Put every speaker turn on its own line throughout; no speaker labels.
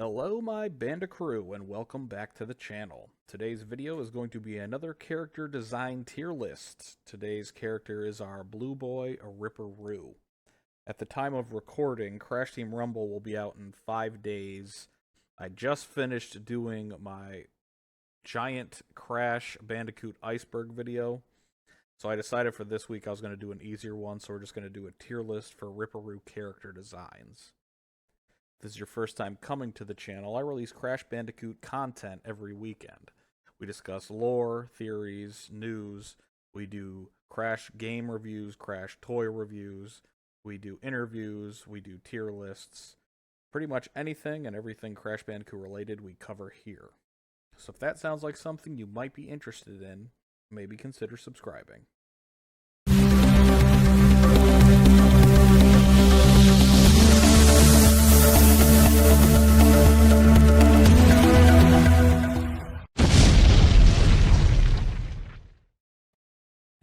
Hello my Bandicoot and welcome back to the channel. Today's video is going to be another character design tier list. Today's character is our blue boy, Ripper Roo. At the time of recording, Crash Team Rumble will be out in 5 days. I just finished doing my giant Crash Bandicoot iceberg video. So I decided for this week I was going to do an easier one, so we're just going to do a tier list for Ripper Roo character designs. If this is your first time coming to the channel, I release Crash Bandicoot content every weekend. We discuss lore, theories, news. We do Crash game reviews, Crash toy reviews. We do interviews. We do tier lists. Pretty much anything and everything Crash Bandicoot related we cover here. So if that sounds like something you might be interested in, maybe consider subscribing.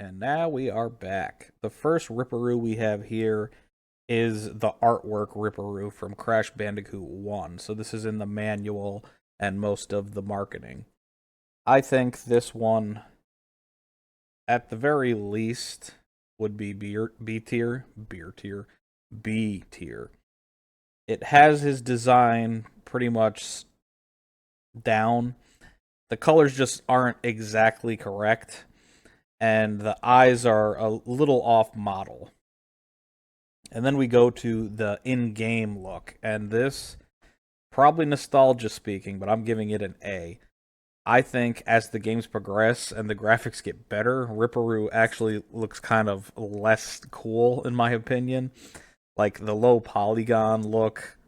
And now we are back. The first Ripper Roo we have here is the artwork Ripper Roo from Crash Bandicoot 1. So this is in the manual and most of the marketing. I think this one, at the very least, would be B tier. B tier. It has his design pretty much down. The colors just aren't exactly correct, and the eyes are a little off model. And then we go to the in-game look, and this, probably nostalgia speaking, but I'm giving it an A. I think as the games progress and the graphics get better, Ripper Roo actually looks kind of less cool, in my opinion. Like, the low polygon look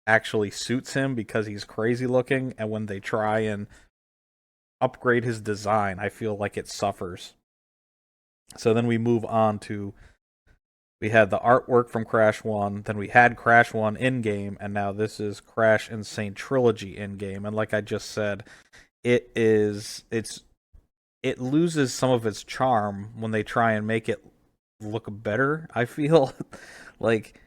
actually suits him because he's crazy looking, and when they try and upgrade his design, I feel like it suffers. So then we move on to, we had the artwork from Crash 1, then we had Crash 1 in-game, and now this is Crash N.Sane Trilogy in-game. And like I just said, it loses some of its charm when they try and make it look better, I feel. Like,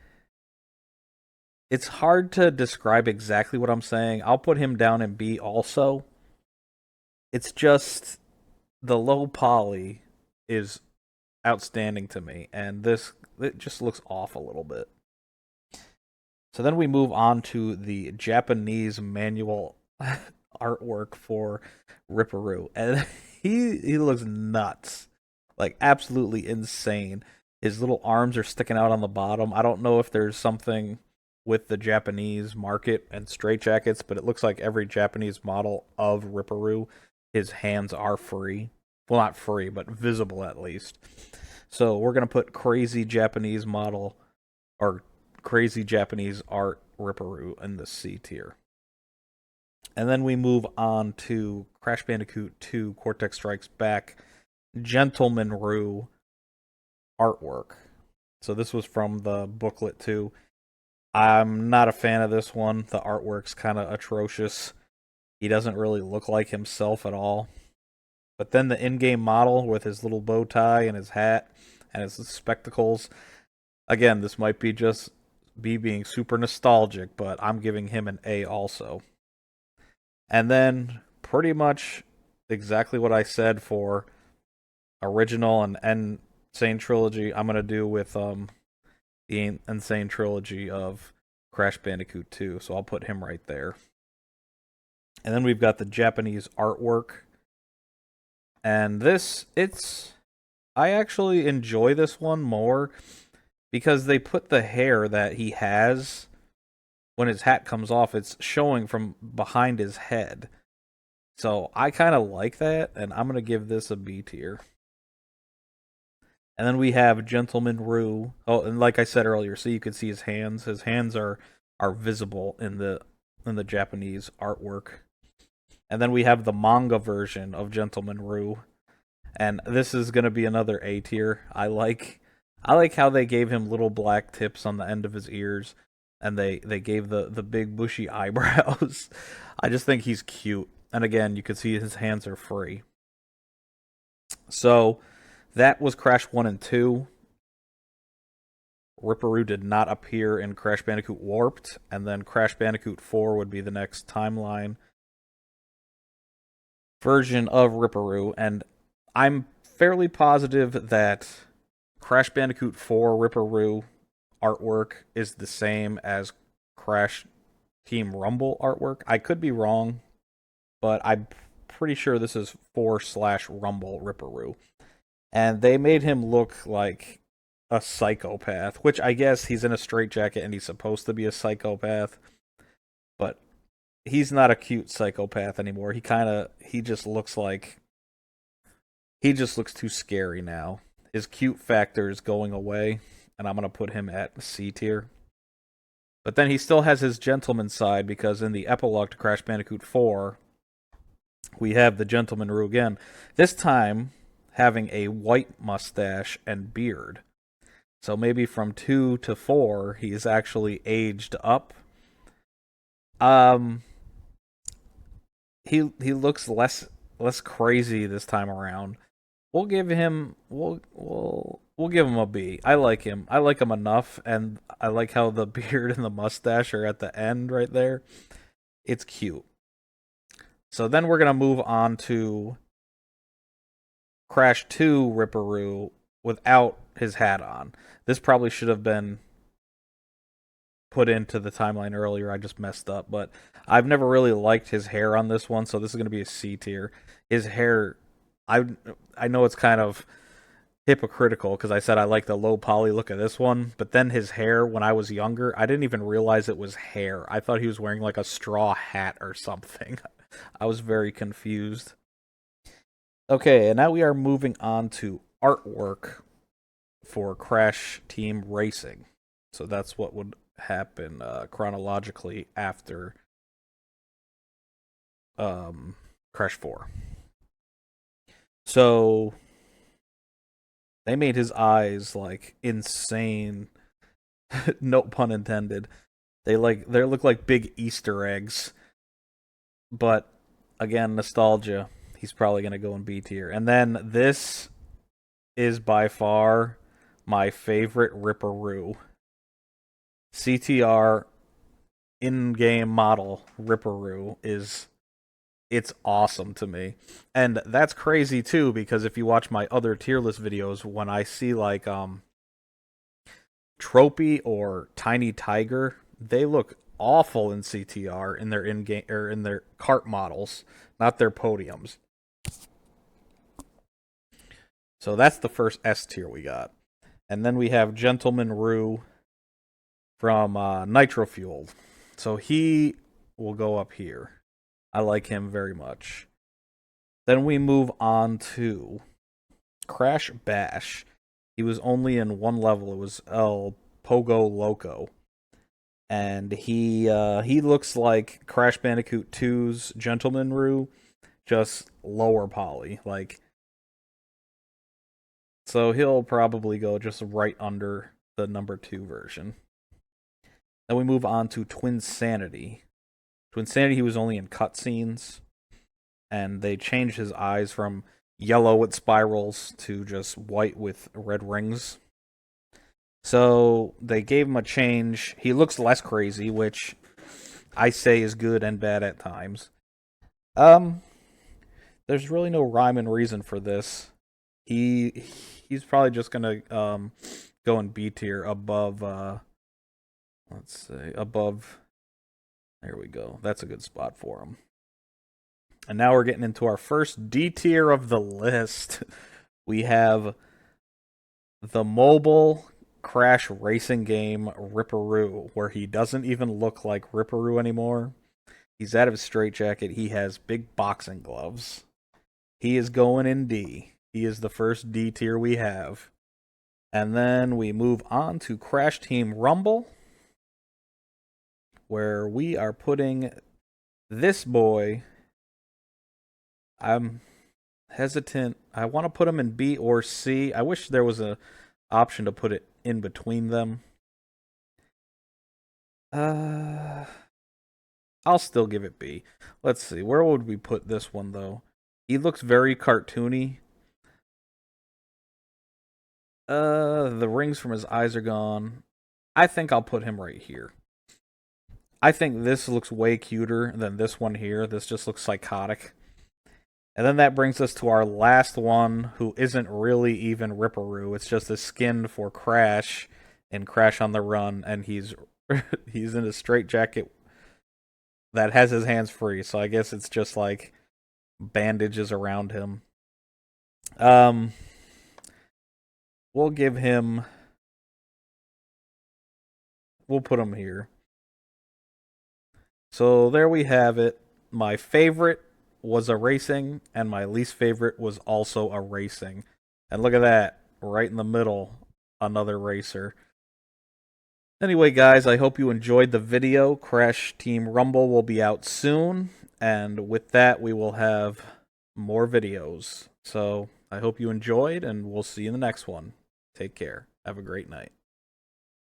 it's hard to describe exactly what I'm saying. I'll put him down in B also. It's just the low poly is outstanding to me, and it just looks off a little bit. So then we move on to the Japanese manual artwork for Ripper Roo, and he looks nuts, like absolutely insane. His little arms are sticking out on the bottom. I don't know if there's something with the Japanese market and straitjackets, but it looks like every Japanese model of Ripper Roo, his hands are free. Well, not free, but visible at least. So we're going to put crazy Japanese model or crazy Japanese art Ripper Roo in the C tier. And then we move on to Crash Bandicoot 2 Cortex Strikes Back Gentleman Roo artwork. So this was from the booklet too. I'm not a fan of this one. The artwork's kind of atrocious. He doesn't really look like himself at all. But then the in-game model with his little bow tie and his hat and his spectacles. Again, this might be just me being super nostalgic, but I'm giving him an A also. And then pretty much exactly what I said for original and N.Sane trilogy, I'm going to do with the N.Sane trilogy of Crash Bandicoot 2. So I'll put him right there. And then we've got the Japanese artwork. And I actually enjoy this one more because they put the hair that he has when his hat comes off, it's showing from behind his head. So I kind of like that, and I'm going to give this a B tier. And then we have Gentleman Roo. Oh, and like I said earlier, so you can see his hands. His hands are visible in the Japanese artwork. And then we have the manga version of Gentleman Roo. And this is going to be another A tier. I like how they gave him little black tips on the end of his ears, and they gave the big bushy eyebrows. I just think he's cute. And again, you can see his hands are free. So that was Crash 1 and 2. Ripper Roo did not appear in Crash Bandicoot Warped, and then Crash Bandicoot 4 would be the next timeline version of Ripper Roo, and I'm fairly positive that Crash Bandicoot 4 Ripper Roo artwork is the same as Crash Team Rumble artwork. I could be wrong, but I'm pretty sure this is 4/Rumble Ripper Roo. And they made him look like a psychopath, which I guess he's in a straitjacket and he's supposed to be a psychopath, but he's not a cute psychopath anymore. He just looks too scary now. His cute factor is going away, and I'm going to put him at C tier. But then he still has his gentleman side, because in the epilogue to Crash Bandicoot 4, we have the Gentleman Roo again. This time having a white mustache and beard. So maybe from 2 to 4, he's actually aged up. He looks less crazy this time around. We'll give him a B. I like him. I like him enough, and I like how the beard and the mustache are at the end right there. It's cute. So then we're gonna move on to Crash 2 Ripper Roo without his hat on. This probably should have been put into the timeline earlier. I just messed up, but I've never really liked his hair on this one, so this is going to be a C tier. His hair, I know it's kind of hypocritical because I said I like the low poly look of this one, but then his hair when I was younger, I didn't even realize it was hair. I thought he was wearing like a straw hat or something. I was very confused. Okay, and now we are moving on to artwork for Crash Team Racing. So that's what would happen chronologically after Crash 4. So they made his eyes like insane. No pun intended. They look like big Easter eggs. But again, nostalgia. He's probably gonna go in B tier. And then this is by far my favorite Ripper Roo. CTR in-game model Ripper Roo it's awesome to me. And that's crazy too, because if you watch my other tier list videos, when I see like Tropy or Tiny Tiger, they look awful in CTR in their in-game or in their kart models, not their podiums. So that's the first S tier we got. And then we have Gentleman Roo from Nitro Fueled. So he will go up here. I like him very much. Then we move on to Crash Bash. He was only in one level. It was El Pogo Loco. And he looks like Crash Bandicoot 2's Gentleman Roo, just lower poly. So he'll probably go just right under the number 2 version. Then we move on to Twinsanity. Twinsanity, he was only in cutscenes, and they changed his eyes from yellow with spirals to just white with red rings. So they gave him a change. He looks less crazy, which I say is good and bad at times. There's really no rhyme and reason for this. He's probably just gonna go in B tier above let's say above. There we go. That's a good spot for him. And now we're getting into our first D tier of the list. We have the mobile Crash racing game Ripper Roo, where he doesn't even look like Ripper Roo anymore. He's out of his straitjacket. He has big boxing gloves. He is going in D. He is the first D tier we have. And then we move on to Crash Team Rumble, where we are putting this boy. I'm hesitant. I want to put him in B or C. I wish there was an option to put it in between them. I'll still give it B. Let's see. Where would we put this one, though? He looks very cartoony. The rings from his eyes are gone. I think I'll put him right here. I think this looks way cuter than this one here. This just looks psychotic. And then that brings us to our last one, who isn't really even Ripper Roo. It's just a skin for Crash in Crash on the Run, and he's he's in a straight jacket that has his hands free. So I guess it's just like bandages around him. Um, we'll give him. We'll put him here. So there we have it. My favorite was a racing, and my least favorite was also a racing. And look at that, right in the middle, another racer. Anyway, guys, I hope you enjoyed the video. Crash Team Rumble will be out soon, and with that, we will have more videos. So I hope you enjoyed, and we'll see you in the next one. Take care. Have a great night.